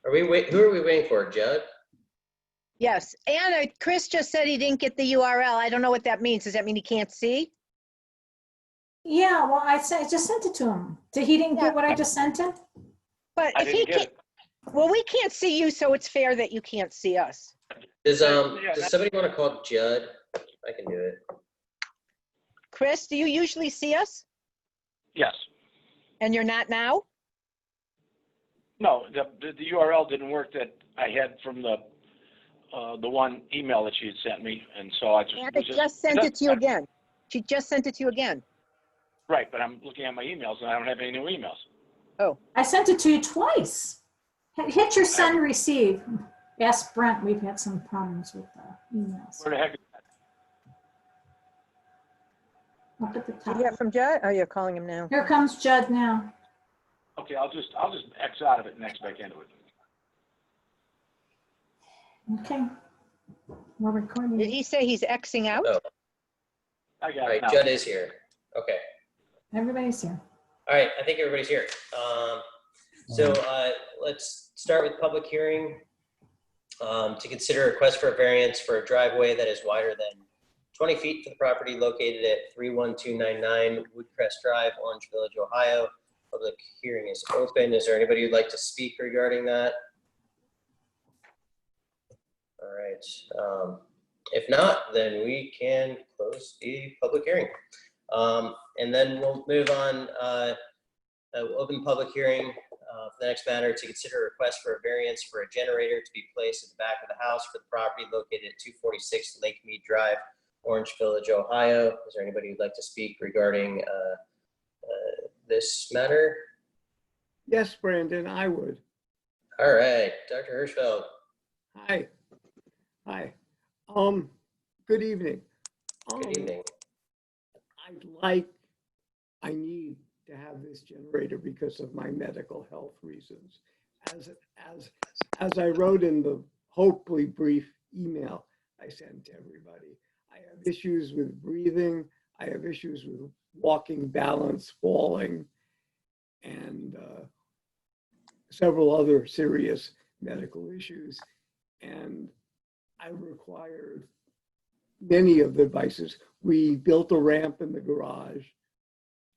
Who are we waiting for, Judd? Yes, and Chris just said he didn't get the URL. I don't know what that means. Does that mean he can't see? Yeah, well, I just sent it to him. He didn't get what I just sent him? But I if he didn't get can't, it. well, we can't see you, so it's fair that you can't see us. Does Yeah, does somebody want to call Judd? I can do it. Chris, do you usually see us? Yes. And you're not now? No, the URL didn't work that I had from the one email that she had sent me, and so I Anna just sent it to you again. She just sent it to you again. Right, but I'm looking at my emails and I don't have any new emails. Oh, I sent it to you twice. Hit your send receive. Ask Brent, we've had some problems with the emails. Where the heck? Up at the did you top. get from Judd? Oh, you're calling him now. Here comes Judd now. Okay, I'll just X out of it and X back into it. Okay. We're recording. Did he say he's Xing out? Oh. I All got right, it now. Judd is here. Okay. Everybody's here. All right, I think everybody's here. So let's start with public hearing to consider a request for a variance for a driveway that is wider than 20 feet for the property located at 31299 Woodcrest Drive, Orange Village, Ohio. Public hearing is open. Is there anybody who'd like to speak regarding that? All right. If not, then we can close the public hearing. And then we'll move on. We'll open the public hearing for the next matter to consider a request for a variance for a generator to be placed at the back of the house for the property located at 246 Lake Mead Drive, Orange Village, Ohio. Is there anybody who'd like to speak regarding this matter? Yes, Brandon, I would. All right, Dr. Hirschfeld. Hi. Hi. Good evening. Good evening. I need to have this generator because of my medical health reasons. As I wrote in the hopefully brief email I sent to everybody, I have issues with breathing. I have issues with walking, balance, falling, and several other serious medical issues. And I required many of the devices. We built a ramp in the garage.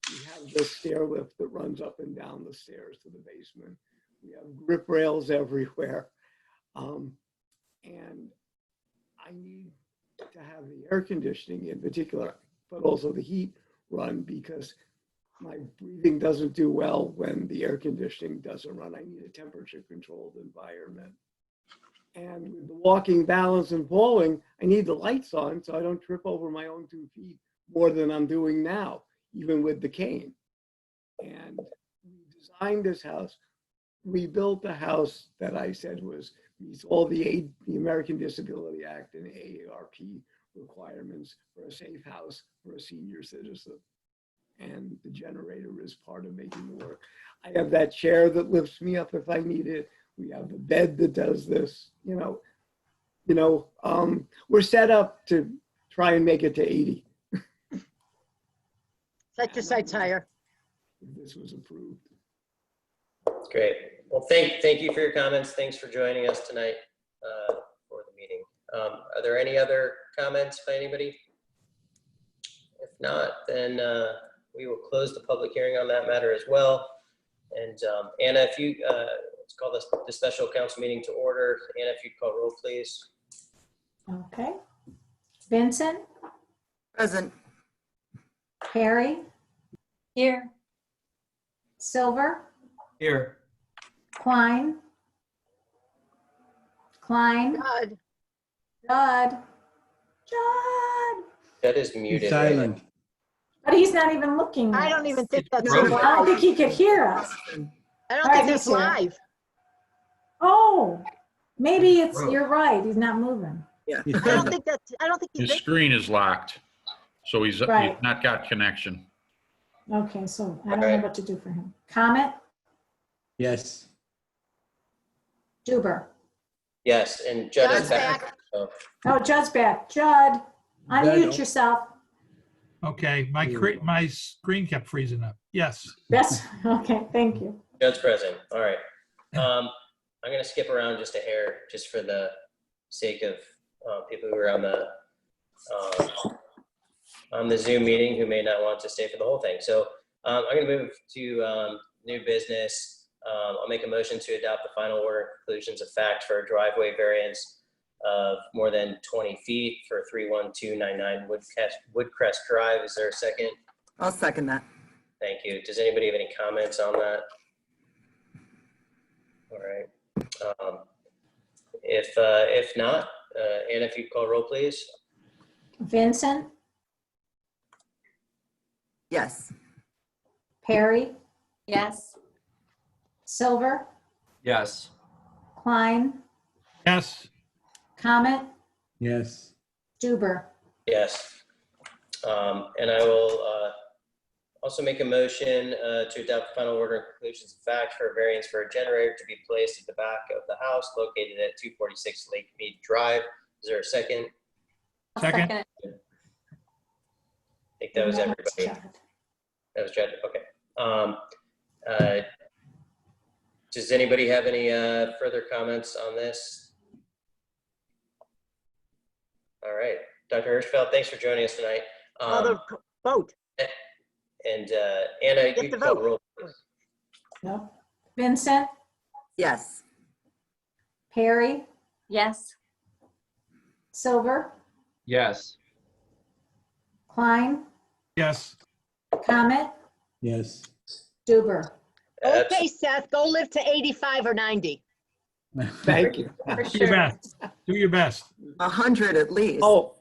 We have the stair lift that runs up and down the stairs to the basement. We have grip rails everywhere. And I need to have the air conditioning in particular, but also the heat run because my breathing doesn't do well when the air conditioning doesn't run. I need a temperature controlled environment. And with the walking, balance, and falling, I need the lights on so I don't trip over my own 2 feet more than I'm doing now, even with the cane. And we designed this house. We built a house that I said meets all the American Disability Act and AARP requirements for a safe house for a senior citizen. And the generator is part of making it work. I have that chair that lifts me up if I need it. We have the bed that does this, we're set up to try and make it to 80. Set your sights higher. If this was approved. Great. Well, thank you for your comments. Thanks for joining us tonight for the meeting. Are there any other comments by anybody? If not, then we will close the public hearing on that matter as well. And Anna, if you, let's call the special council meeting to order. Anna, if you'd call roll, please. Okay. Vincent, Present. Harry, Here. Silver, Here. Klein, God, Judd. That is muted. Silent. But he's not even looking. I at don't us. even think that's Really? I don't live. think he could hear us. I don't All right, think that's he's here. live. Oh, maybe you're right. He's not moving. I don't think His he's. screen is locked, so he's Right. not got connection. Okay, so I don't know Alright. what to do for him. Comment, Yes. Duber. Yes, and Judd is Judd's back. back. So, Oh, Judd's back. Judd, unmute yourself. Okay, my screen kept freezing up. Yes. Yes, okay, thank you. Judd's present. All right. I'm going gonna skip around just a hair, just for the sake of people who are on the Zoom meeting who may not want to stay for the whole thing. So I'm gonna move to new business. I'll make a motion to adopt the final order conclusions of fact for a driveway variance of more than 20 feet for 31299 Woodcrest Drive. Is there a second? I'll second that. Thank you. Does anybody have any comments on that? All right. If not, Anna, if you call roll, please. Vincent, Yes. Perry, Yes. Silver, Yes. Klein, Yes. Comet, Yes. Duber. Yes. And I will also make a motion to adopt the final order and conclusions of fact for a variance for a generator to be placed at the back of the house located at 246 Lake Mead Drive. Is there a second? Second. I think that was everybody. That was Jed. Okay. Does anybody have any further comments on this? All right. Dr. Hirschfeld, thanks for joining us tonight. Vote. And Anna, you Get the can call vote. the roll, please. No. Vincent, Yes. Perry, Yes. Silver, Yes. Klein, Yes. Comet, Yes. Duber. Okay, Seth, go live to 85 or 90. Thank you. For Do your best. Do your best. 100 at least. Oh,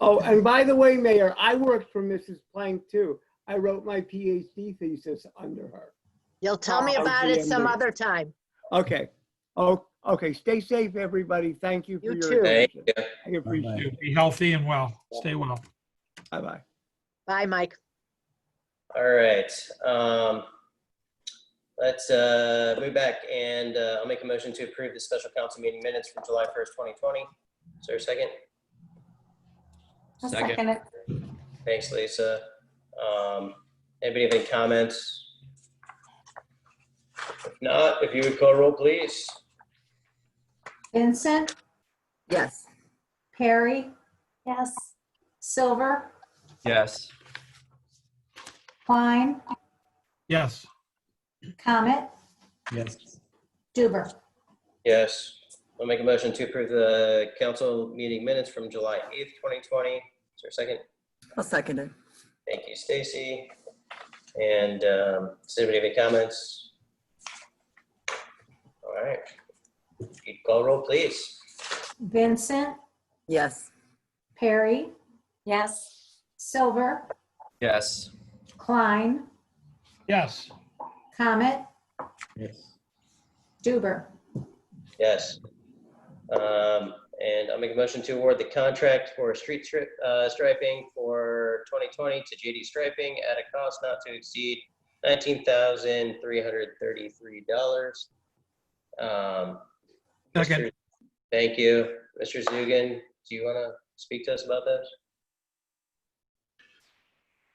and by the way, Mayor, I worked for Mrs. Plank too. I wrote my PhD thesis under her. You'll tell me Oh, about it some GMD. other time. Okay. Oh, okay. Stay safe, everybody. Thank you for You your too. Thank attention. you. I appreciate You it. be healthy and well. Stay well. Bye-bye. Bye, Mike. All right. Let's move back and I'll make a motion to approve the special council meeting minutes from July 1st, 2020. Is there a second? I'll Second. it. Thanks, Lisa. Anybody have any comments? If not, if you would call roll, please. Vincent, Yes. Perry, Yes. Silver, Yes. Klein, Yes. Comet, Yes. Duber. Yes. I'll make a motion to approve the council meeting minutes from July 8th, 2020. Is there a second? I'll second it. Thank you, Stacy. And does anybody have any comments? All right. You'd call roll, please. Vincent, Yes. Perry, Yes. Silver, Yes. Klein, Yes. Comet, Yes. Duber. Yes. And I'll make a motion to award the contract for street striping for 2020 to JD Striping at a cost not to exceed $19,333. Second. Thank you. Mr. Zugan, do you want to speak to us about this?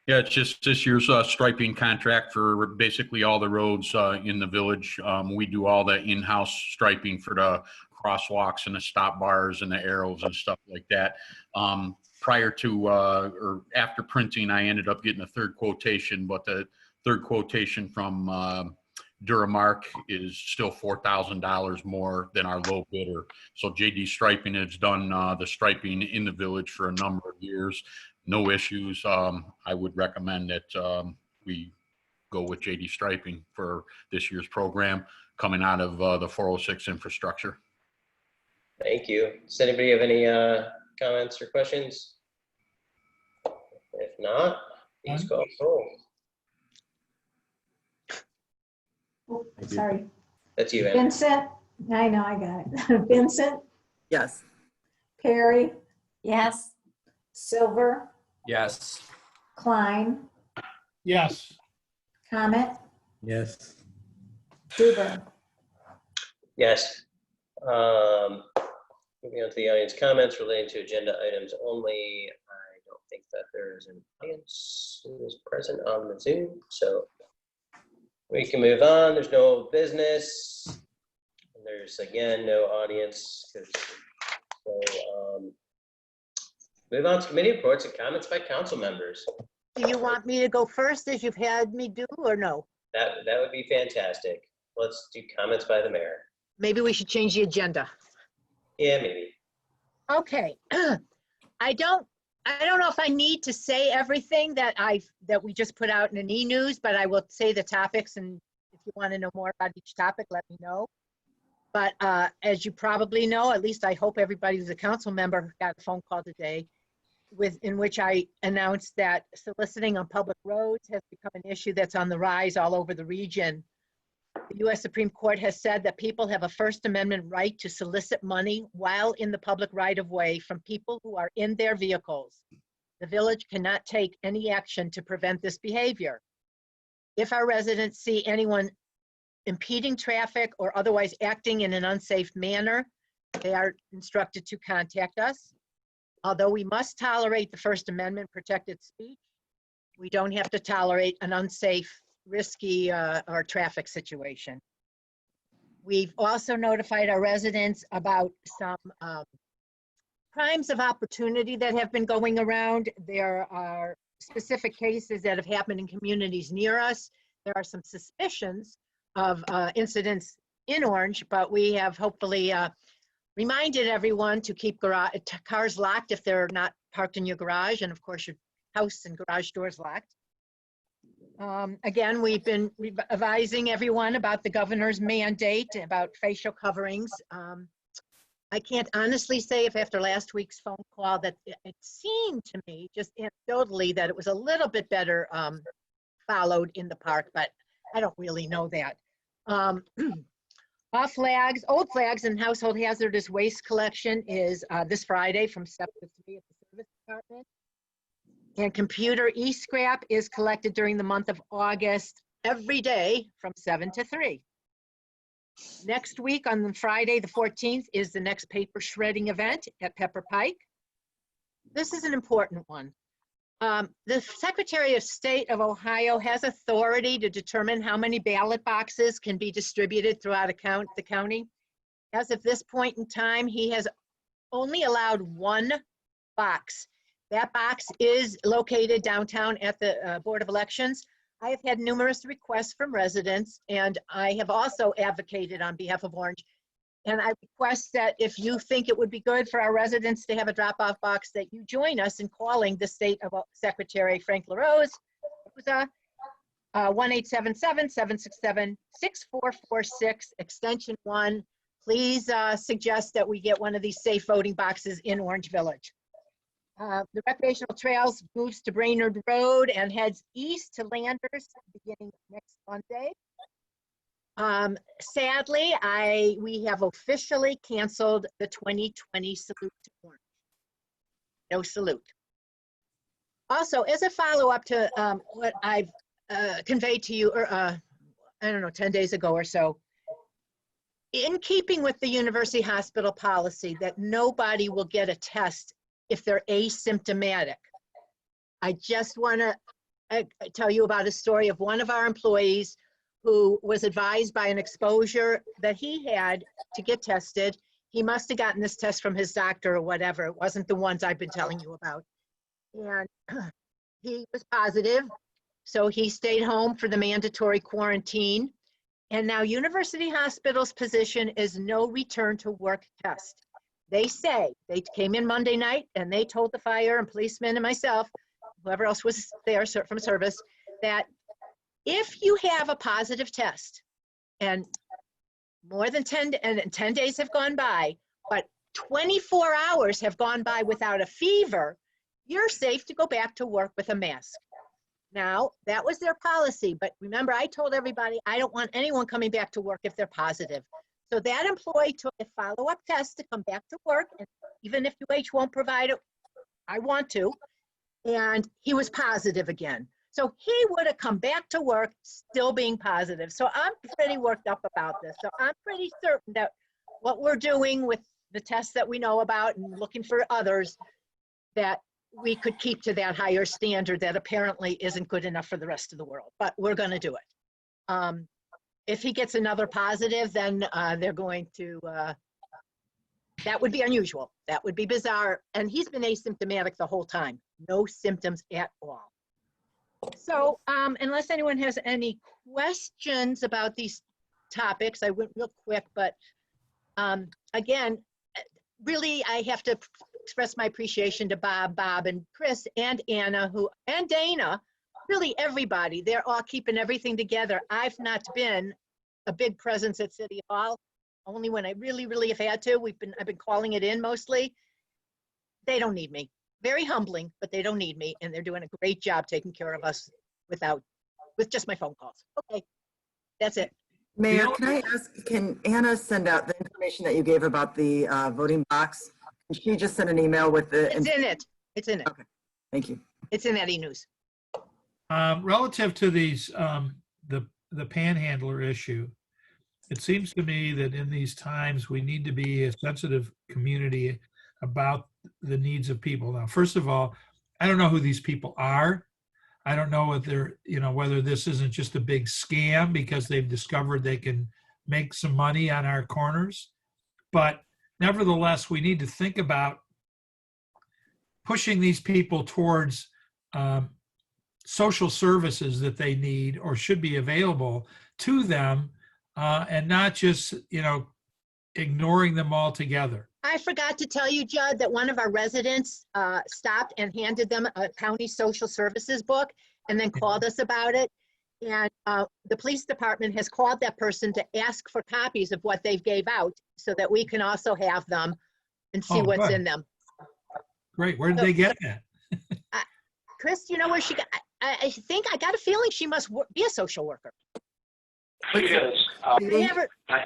Yeah, it's just this year's striping contract for basically all the roads in the village. We do all the in-house striping for the crosswalks and the stop bars and the arrows and stuff like that. Prior to or after printing, I ended up getting a third quotation, but the third quotation from Duramark is still $4,000 more than our low bidder. So JD Striping has done the striping in the village for a number of years. No issues. I would recommend that we go with JD Striping for this year's program coming out of the 406 infrastructure. Thank you. Does anybody have any comments or questions? If not, please call roll. Oh, sorry. That's you, Ann. Vincent, I know, I got it. Vincent, Yes. Perry, Yes. Silver, Yes. Klein, Yes. Comet, Yes. Duber. Yes. Moving on to the audience comments relating to agenda items only. I don't think that there is an audience who is present on the Zoom, so we can move on. There's no business, There's again, no audience. Move on to committee reports and comments by council members. Do you want me to go first as you've had me do, or no? That would be fantastic. Let's do comments by the mayor. Maybe we should change the agenda. Yeah, maybe. Okay. I don't know if I need to say everything that we just put out in an e-news, but I will say the topics, and if you want to know more about each topic, let me know. But as you probably know, at least I hope everybody who's a council member got a phone call today in which I announced that soliciting on public roads has become an issue that's on the rise all over the region. The U.S. Supreme Court has said that people have a First Amendment right to solicit money while in the public right-of-way from people who are in their vehicles. The village cannot take any action to prevent this behavior. If our residents see anyone impeding traffic or otherwise acting in an unsafe manner, they are instructed to contact us. Although we must tolerate the First Amendment protected speech, we don't have to tolerate an unsafe, risky, or traffic situation. We've also notified our residents about some crimes of opportunity that have been going around. There are specific cases that have happened in communities near us. There are some suspicions of incidents in Orange, but we have hopefully reminded everyone to keep cars locked if they're not parked in your garage, and of course your house and garage doors locked. Again, we've been advising everyone about the governor's mandate about facial coverings. I can't honestly say if after last week's phone call that it seemed to me, just anecdotally, that it was a little bit better followed in the park, but I don't really know that. Old flags and household hazardous waste collection is this Friday from 7 to 3 at the service department. And computer e-scrap is collected during the month of August every day from 7 to 3. Next week on the Friday, the 14th, is the next paper shredding event at Pepper Pike. This is an important one. The Secretary of State of Ohio has authority to determine how many ballot boxes can be distributed throughout the county. As of this point in time, he has only allowed one box. That box is located downtown at the Board of Elections. I have had numerous requests from residents, and I have also advocated on behalf of Orange. And I request that if you think it would be good for our residents to have a drop-off box, that you join us in calling the State of Secretary Frank LaRose, 1-877-767-6446, extension 1. Please suggest that we get one of these safe voting boxes in Orange Village. The recreational trails moves to Brainerd Road and heads east to Landers beginning next Monday. Sadly, we have officially canceled the 2020 Salute to Orange. No salute. Also, as a follow-up to what I've conveyed to you, I don't know, 10 days ago or so, in keeping with the University Hospital policy that nobody will get a test if they're asymptomatic, I just want to tell you about a story of one of our employees who was advised by an exposure that he had to get tested. He must have gotten this test from his doctor or whatever. It wasn't the ones I've been telling you about. And he was positive, so he stayed home for the mandatory quarantine. And now University Hospital's position is no return to work test. They say, they came in Monday night and they told the fire and policemen and myself, whoever else was there from service, that if you have a positive test and more than 10 days have gone by, but 24 hours have gone by without a fever, you're safe to go back to work with a mask. Now, that was their policy, but remember, I told everybody I don't want anyone coming back to work if they're positive. So that employee took a follow-up test to come back to work, and even if UH won't provide it, I want to, and he was positive again. So he would have come back to work still being positive. So I'm pretty worked up about this. So I'm pretty certain that what we're doing with the tests that we know about and looking for others, that we could keep to that higher standard that apparently isn't good enough for the rest of the world, but we're going to do it. if he gets another positive, then they're going to, that would be unusual. That would be bizarre. And he's been asymptomatic the whole time. No symptoms at all. So unless anyone has any questions about these topics, I went real quick, but again, really, I have to express my appreciation to Bob, and Chris, and Anna, and Dana, really everybody. They're all keeping everything together. I've not been a big presence at City Hall, only when I really, really have had to. I've been calling it in mostly. They don't need me. Very humbling, but they don't need me, and they're doing a great job taking care of us with just my phone calls. Okay, that's it. Mayor, can I ask, can Anna send out the information that you gave about the voting box? Can she just send an email with the? It's in it. It's in it. Okay, thank you. It's in that e-news. Relative to these, the panhandler issue, it seems to me that in these times, we need to be a sensitive community about the needs of people. Now, first of all, I don't know who these people are. I don't know whether this isn't just a big scam because they've discovered they can make some money on our corners. But nevertheless, we need to think about pushing these people towards social services that they need or should be available to them, and not just, ignoring them altogether. I forgot to tell you, Judd, that one of our residents stopped and handed them a county social services book and then called us about it. And the police department has called that person to ask for copies of what they gave out so that we can also have them and see Oh, what's good. in them. Great. Where did they get that? Chris, you know where she got, I think, I got a feeling she must be a social worker. She is. I never, I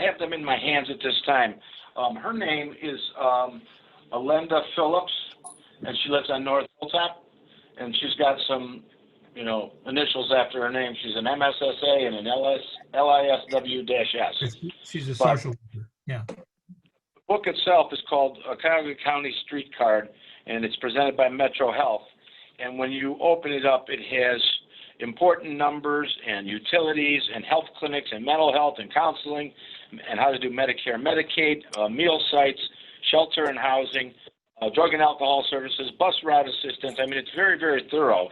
have them in my hands at this time. Her name is Alenda Phillips, and she lives on North Hilltop, and she's got some, initials after her name. She's an MSSA and an LISW-S. She's a But- social worker. Yeah. The book itself is called Cuyahoga County Street Card, and it's presented by Metro Health. And when you open it up, it has important numbers and utilities and health clinics and mental health and counseling and how to do Medicare, Medicaid, meal sites, shelter and housing, drug and alcohol services, bus route assistance. I mean, it's very, very thorough.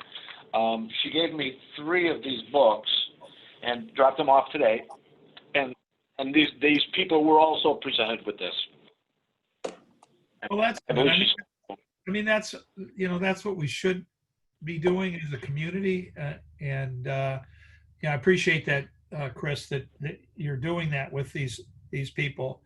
She gave me 3 of these books and dropped them off today. And these people were also presented with this. Well, that's I good. believe she's- That's what we should be doing as a community. I appreciate that, Chris, that you're doing that with these people.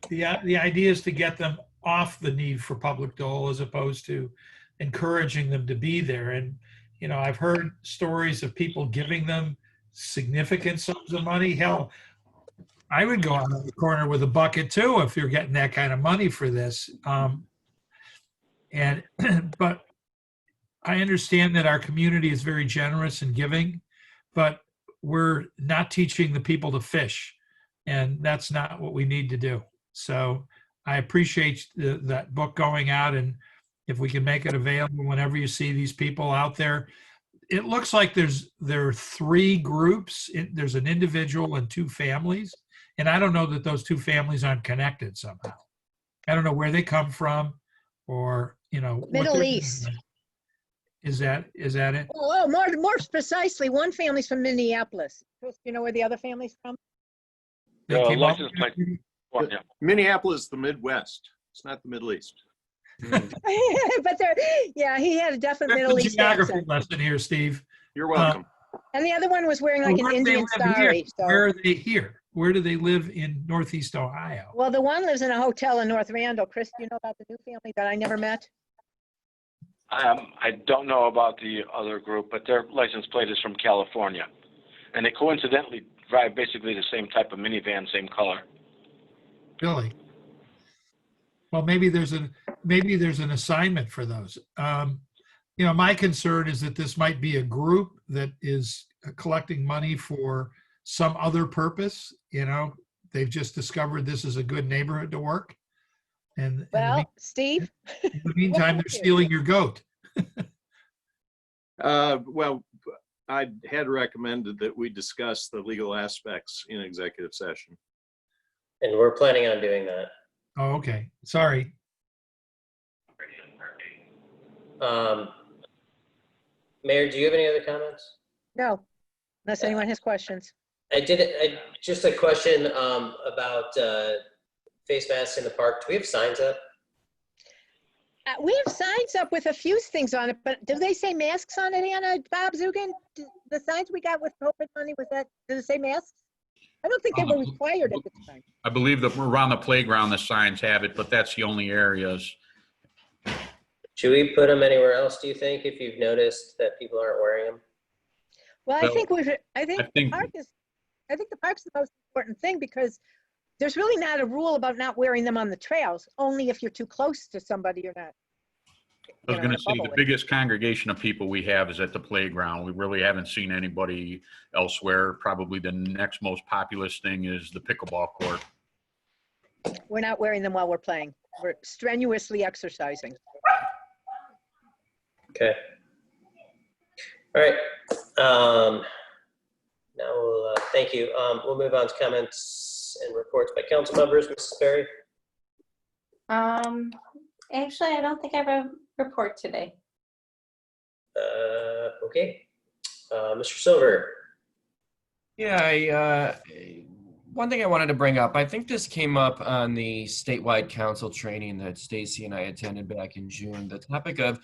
The idea is to get them off the need for public dole as opposed to encouraging them to be there. And, I've heard stories of people giving them significant sums of money. Hell, I would go out on the corner with a bucket too if you're getting that kind of money for this. But I understand that our community is very generous and giving, but we're not teaching the people to fish, and that's not what we need to do. So I appreciate that book going out, and if we can make it available whenever you see these people out there. It looks like there are 3 groups. There's an individual and 2 families, and I don't know that those 2 families aren't connected somehow. I don't know where they come from, or what Middle their- East. Is that it? Oh, more precisely, one family's from Minneapolis. Chris, you know where the other family's from? They came up- license plate. Well, yeah. Minneapolis, the Midwest. It's not the Middle East. But he had a definite Middle There's a East geography accent. lesson here, Steve. You're welcome. And the other one was wearing like an Where do they Indian live here? sari. So. Where are they here? Where do they live in Northeast Ohio? Well, the one lives in a hotel in North Randall. Chris, do you know about the new family that I never met? I don't know about the other group, but their license plate is from California. And they coincidentally drive basically the same type of minivan, same color. Really? Well, maybe there's an assignment for those. My concern is that this might be a group that is collecting money for some other purpose. They've just discovered this is a good neighborhood to work. And Well, Steve, in the meantime, they're stealing your goat. Well, I had recommended that we discuss the legal aspects in executive session. And we're planning on doing that. Oh, okay. Sorry. Mayor, do you have any other comments? No, unless anyone has questions. Just a question about face masks in the park. Do we have signs up? We have signs up with a few things on it, but do they say masks on it, Anna? Bob Zugan, the signs we got with COVID money, did it say masks? I don't think they were required at the time. I believe that around the playground, the signs have it, but that's the only areas. Should we put them anywhere else, do you think, if you've noticed that people aren't wearing them? Well, Well, I think I think- the park's the most important thing because there's really not a rule about not wearing them on the trails, only if you're too close to somebody you're not. I was in going a to say, bubble the with. biggest congregation of people we have is at the playground. We really haven't seen anybody elsewhere. Probably the next most populous thing is the pickleball court. We're not wearing them while we're playing. We're strenuously exercising. Okay. All right. Now we'll, thank you. We'll move on to comments and reports by council members. Mrs. Berry? Actually, I don't think I have a report today. Okay. Mr. Silver? Yeah, one thing I wanted to bring up, I think this came up on the statewide council training that Stacy and I attended back in June. The topic of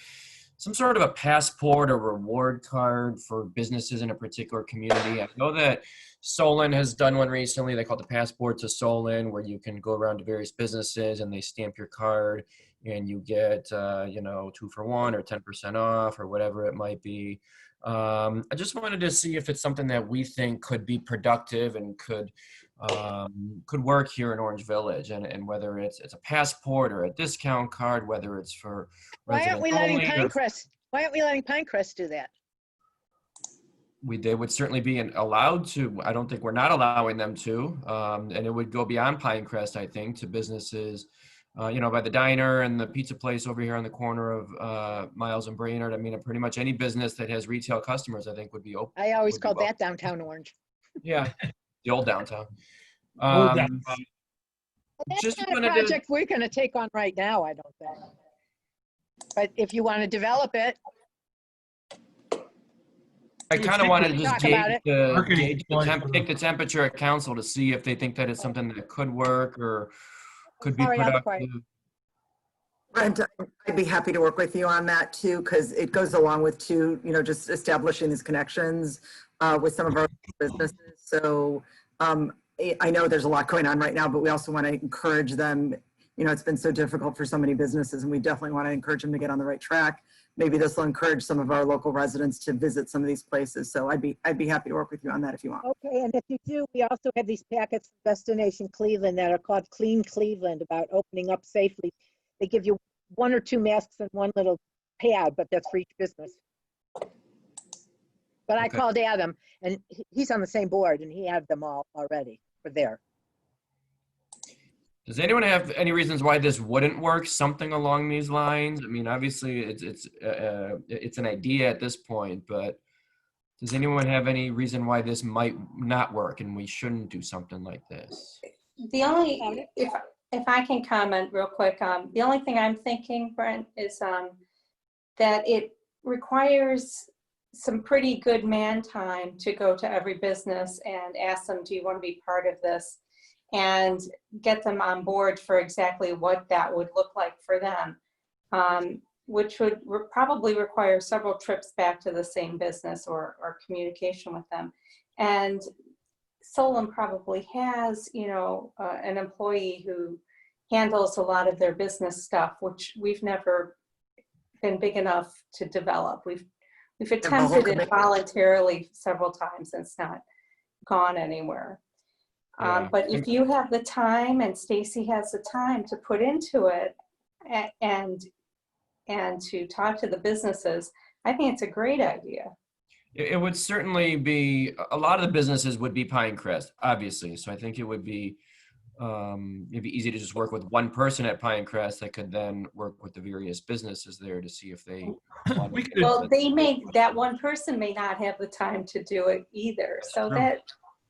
some sort of a passport or reward card for businesses in a particular community. I know that Solon has done one recently. They call it the Passport to Solon, where you can go around to various businesses and they stamp your card and you get, 2 for 1 or 10% off or whatever it might be. I just wanted to see if it's something that we think could be productive and could work here in Orange Village, and whether it's a passport or a discount card, whether it's for Why aren't we letting residents only, or- Pinecrest do that? They would certainly be allowed to. I don't think we're not allowing them to. And it would go beyond Pinecrest, I think, to businesses, by the diner and the pizza place over here on the corner of Miles and Brainerd. I mean, pretty much any business that has retail customers, I think would be open. I always would be called welcome. that downtown Orange. Yeah, the old downtown. Old downtown. Well, that's Just not a wanted to- project we're gonna take on right now, I don't think. But if you want to develop it, I kind of wanted to just Talk about it. take the temperature at council to see if they think that it's something that could work or could be Sorry, I'll be quiet. productive. Brent, I'd be happy to work with you on that too, because it goes along with just establishing these connections with some of our businesses. So I know there's a lot going on right now, but we also want to encourage them. It's been so difficult for so many businesses, and we definitely want to encourage them to get on the right track. Maybe this will encourage some of our local residents to visit some of these places. So I'd be happy to work with you on that if you want. okay, and if you do, we also have these packets from Destination Cleveland that are called Clean Cleveland, about opening up safely. They give you 1 or 2 masks and 1 little pad, but that's for each business. But I Okay. called Adam, and he's on the same board, and he had them all already for there. Does anyone have any reasons why this wouldn't work? Something along these lines? I mean, obviously, it's an idea at this point, but does anyone have any reason why this might not work and we shouldn't do something like this? The only, if I can comment real quick, the only thing I'm thinking, Brent, is that it requires some pretty good man time to go to every business and ask them, do you want to be part of this? And get them on board for exactly what that would look like for them, which would probably require several trips back to the same business or communication with them. And Solon probably has, an employee who handles a lot of their business stuff, which we've never been big enough to develop. We've attempted it voluntarily several times and it's not gone anywhere. Yeah. But if you have the time and Stacy has the time to put into it and to talk to the businesses, I think it's a great idea. It would certainly be, a lot of the businesses would be Pinecrest, obviously. So I think it would be maybe easy to just work with one person at Pinecrest that could then work with the various businesses there to see if they want We to- could- Well, that one person may not have the time to do it either. So true.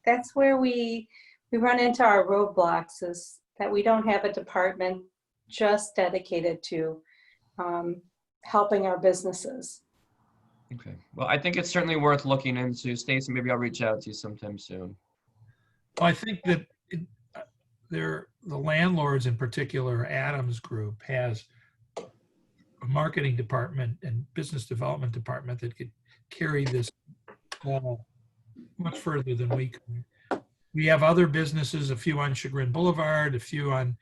that's where we run into our roadblocks, is that we don't have a department just dedicated to helping our businesses. Okay. Well, I think it's certainly worth looking into. Stacy, maybe I'll reach out to you sometime soon. Well, I think that the landlords in particular, Adams Group, has a marketing department and business development department that could carry this much further than we could. We have other businesses, a few on Chagrin Boulevard, a few on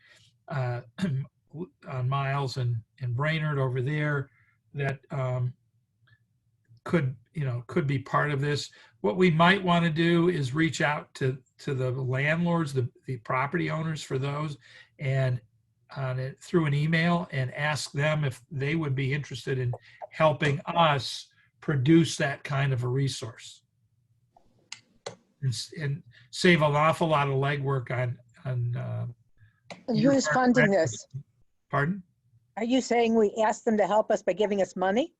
Miles and Brainerd over there that could be part of this. What we might want to do is reach out to the landlords, the property owners for those, and through an email, and ask them if they would be interested in helping us produce that kind of a resource, and save an awful lot of legwork on. And who's funding this? Pardon? Are you saying we ask them to help us by giving us money?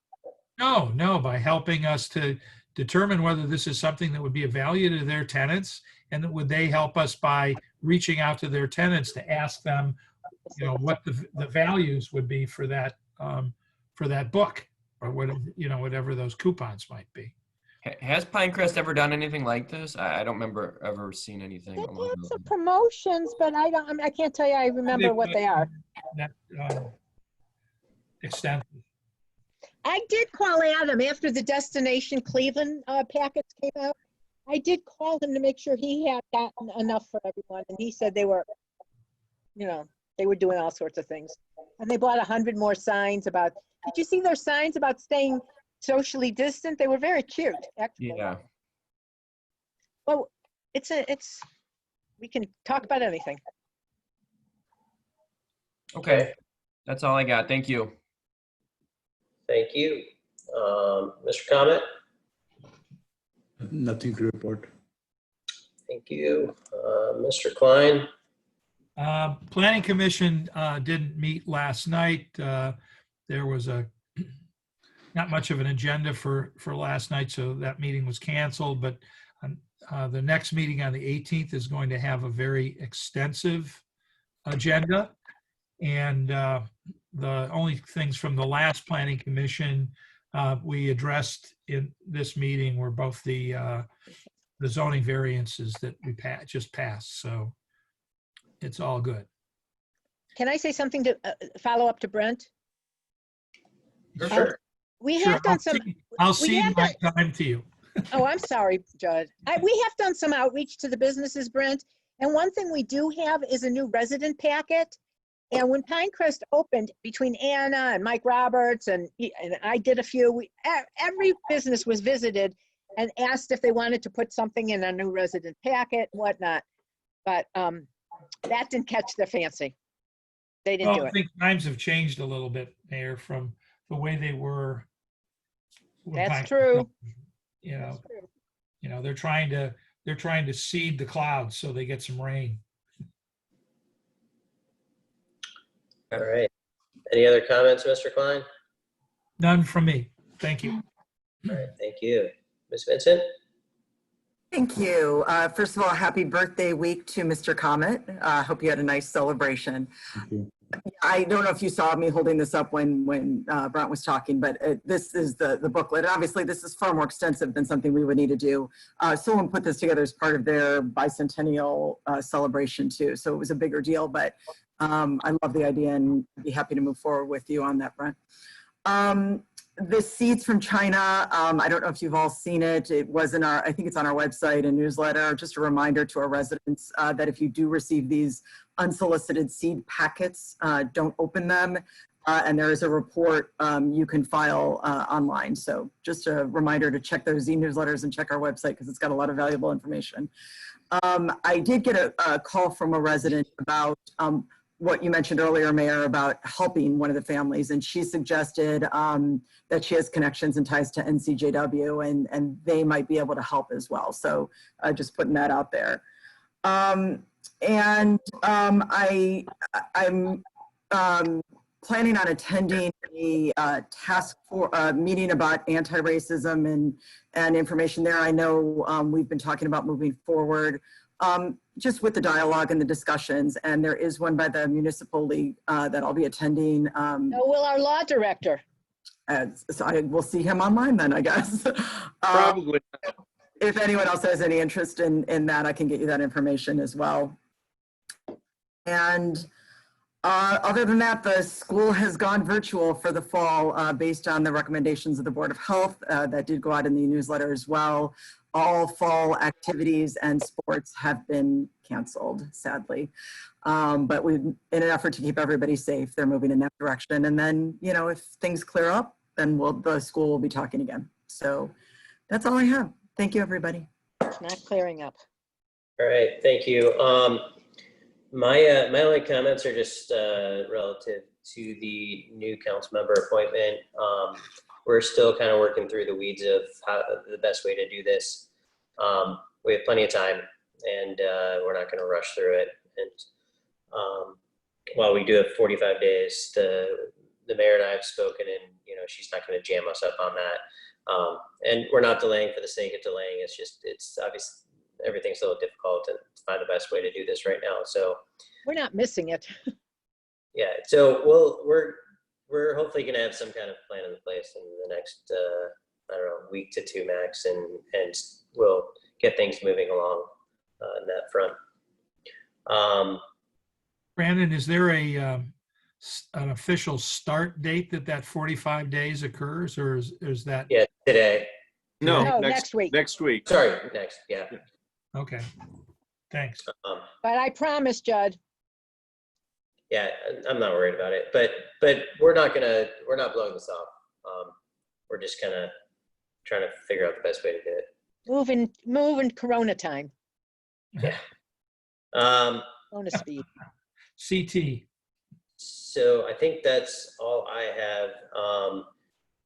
No, by helping us to determine whether this is something that would be of value to their tenants, and that would they help us by reaching out to their tenants to ask them, what the values would be for that book, or whatever those coupons might be. Has Pinecrest ever done anything like this? I don't remember ever seeing anything. They along have those some lines. promotions, but I can't tell you I remember what they are. That extensive. I did call Adam after the Destination Cleveland packets came out. I did call him to make sure he had gotten enough for everyone, and he said they were, they were doing all sorts of things. And they bought 100 more signs about. Did you see their signs about staying socially distant? They were very cute, actually. Yeah. Well, we can talk about anything. Okay. That's all I got. Thank you. Thank you. Mr. Comet? Nothing to report. Thank you. Mr. Klein? Planning Commission didn't meet last night. There was not much of an agenda for last night, so that meeting was canceled. But the next meeting on the 18th is going to have a very extensive agenda. And the only things from the last Planning Commission we addressed in this meeting were both the zoning variances that we just passed. So it's all good. Can I say something to follow up to Brent? Sure. We Sure, have done some. I'll we cede have my time to you. Oh, I'm sorry, Judd. We have done some outreach to the businesses, Brent. And one thing we do have is a new resident packet. And when Pinecrest opened, between Anna and Mike Roberts and I did a few, every business was visited and asked if they wanted to put something in a new resident packet and whatnot. But that didn't catch their fancy. They didn't do I it. think times have changed a little bit, Mayor, from the way they were. when That's Pinecrest true. opened. They're trying to seed the clouds so they get some rain. All right. Any other comments, Mr. Klein? None from me. Thank you. All right, thank you. Ms. Vincent? Thank you. First of all, happy birthday week to Mr. Comet. I hope you had a nice celebration. I don't know if you saw me holding this up when Brent was talking, but this is the booklet. Obviously, this is far more extensive than something we would need to do. Someone put this together as part of their bicentennial celebration too, so it was a bigger deal, but I love the idea and be happy to move forward with you on that, Brent. The seeds from China, I don't know if you've all seen it. It was in I think it's on our website and newsletter. Just a reminder to our residents that if you do receive these unsolicited seed packets, don't open them. And there is a report you can file online. So just a reminder to check those e-newsletters and check our website because it's got a lot of valuable information. I did get a call from a resident about what you mentioned earlier, Mayor, about helping one of the families. And she suggested that she has connections and ties to NCJW and they might be able to help as well. So just putting that out there. And I'm planning on attending a meeting about anti-racism and information there. I know we've been talking about moving forward just with the dialogue and the discussions, and there is one by the Municipal League that I'll be attending. So will our law director. So I will see him online then, I guess. Probably. If anyone else has any interest in that, I can get you that information as well. And other than that, the school has gone virtual for the fall based on the recommendations of the Board of Health that did go out in the newsletter as well. All fall activities and sports have been canceled, sadly. But in an effort to keep everybody safe, they're moving in that direction. And then, you know, if things clear up, then the school will be talking again. So that's all I have. Thank you, everybody. It's not clearing up. All right, thank you. My only comments are just relative to the new council member appointment. We're still kind of working through the weeds of how the best way to do this. We have plenty of time, and we're not going to rush through it. And while we do have 45 days, the mayor and I have spoken, and you know she's not going to jam us up on that. And we're not delaying for the sake of delaying. It's obvious everything's a little difficult to find the best way to do this right now. So We're not missing it. yeah, so we're hopefully going to have some kind of plan in place in the next I don't know, week to two max, and we'll get things moving along on that front. Brandon, is there an official start date that 45 days occurs, or is that? Yeah, today. No, next week. Next week. Sorry, next. Yeah. Okay, thanks. But I promise, Judd. Yeah, I'm not worried about it, but we're not blowing this off. We're just kind of trying to figure out the best way to do it. Moving Corona time. Yeah. Corona speed. CT. So I think that's all I have.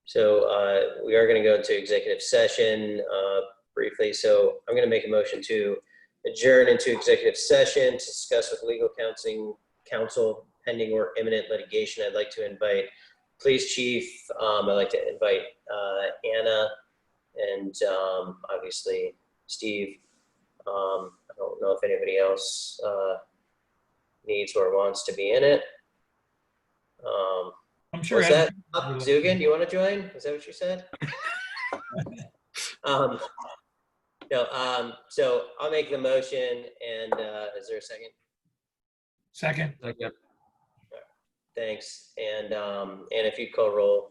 So we are going to go into executive session briefly. So I'm going to make a motion to adjourn into executive session to discuss with legal counsel pending or imminent litigation. I'd like to invite police chief. I'd like to invite Anna and obviously Steve. I don't know if anybody else needs or wants to be in it. I'm sure. Was that Zugan? Do you want to join? Is that what you said? No. So I'll make the motion, and is there a second? Second. Thanks. And if you call roll,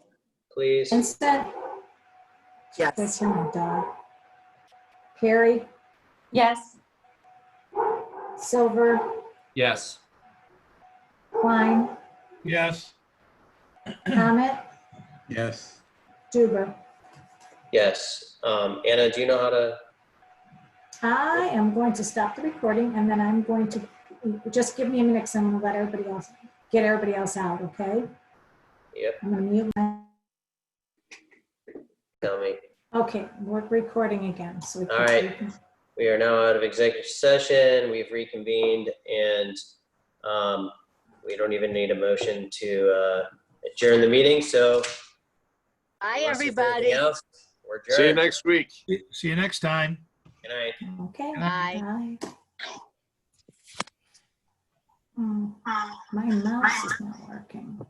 please. Vincent? Yes. That's my dog. Carrie? Yes. Silver? Yes. Klein? Yes. Hammett? Yes. Duber? Yes. Anna, do you know how to? I am going to stop the recording, and then I'm going to, just give me a minute, because I'm going to get everybody else out, okay? Yep. I'm going to mute my, Tell me. okay, we're recording again. So we can, All right. We are now out of executive session. We've reconvened, and we don't even need a motion to adjourn the meeting. So, Bye, unless there's everybody. anything else, we're adjourned. See you next week. See you next time. Good night. okay. Bye. Bye. My mouse is not working.